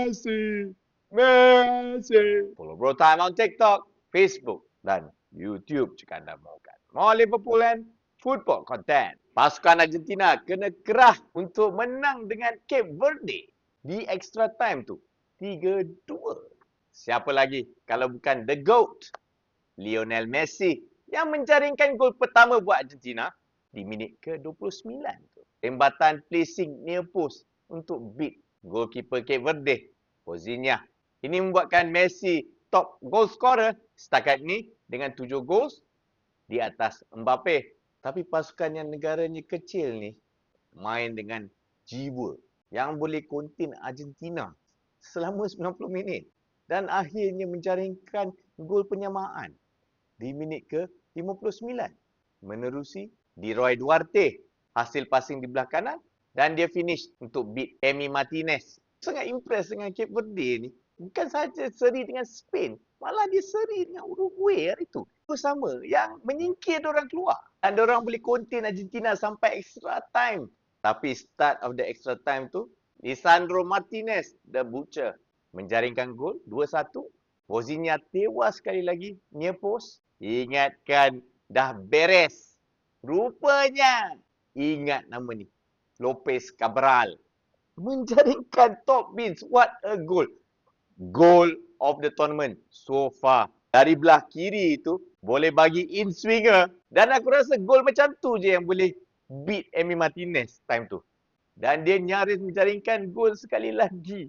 Messi. Messi. Follow Bro Time on TikTok, Facebook, dan YouTube jika anda mahukan. More Liverpool and football content. Pasukan Argentina kena kerah untuk menang dengan Cape Verde di extra time tu. 3-2. Siapa lagi kalau bukan The GOAT, Lionel Messi, yang menjaringkan gol pertama buat Argentina di minit ke-29 tu. Tembatan placing near post untuk beat goalkeeper Cape Verde, Pozinha. Ini membuatkan Messi top goal scorer setakat ni dengan 7 gol di atas Mbappe. Tapi pasukan yang negaranya kecil ni main dengan jiwa yang boleh contain Argentina selama 90 minit dan akhirnya menjaringkan gol penyamaan di minit ke-59 menerusi Leroy Duarte hasil passing di belah kanan dan dia finish untuk beat Emi Martinez. Sangat impress dengan Cape Verde ni. Bukan sahaja seri dengan Spain, malah dia seri dengan Uruguay hari tu. Bersama yang menyingkir diorang keluar. Dan diorang boleh contain Argentina sampai extra time. Tapi start of the extra time tu, Lisandro Martinez, the butcher, menjaringkan gol 2-1. Pozinha tewas sekali lagi near post. Ingatkan dah beres. Rupanya ingat nama ni. Lopez Cabral. Menjaringkan top bins. What a goal. Goal of the tournament so far. Dari belah kiri tu boleh bagi in swinger. Dan aku rasa gol macam tu je yang boleh beat Emi Martinez time tu. Dan dia nyaris menjaringkan gol sekali lagi.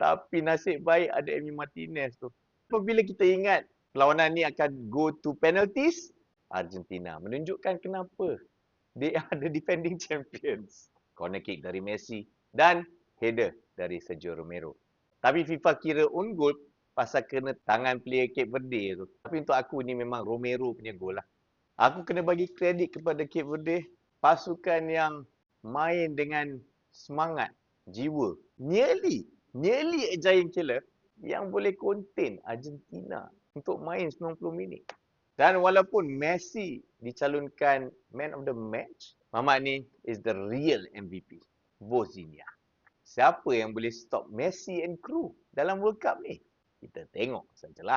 Tapi nasib baik ada Emi Martinez tu. Apabila kita ingat perlawanan ni akan go to penalties, Argentina menunjukkan kenapa they are the defending champions. Corner kick dari Messi dan header dari Sergio Romero. Tapi FIFA kira own goal pasal kena tangan player Cape Verde tu. Tapi untuk aku ni memang Romero punya gol lah. Aku kena bagi kredit kepada Cape Verde, pasukan yang main dengan semangat, jiwa. Nearly a giant killer yang boleh contain Argentina untuk main 90 minit. Dan walaupun Messi dicalonkan man of the match, Mamat ni is the real MVP, Pozinha. Siapa yang boleh stop Messi and crew dalam World Cup ni? Kita tengok sajalah.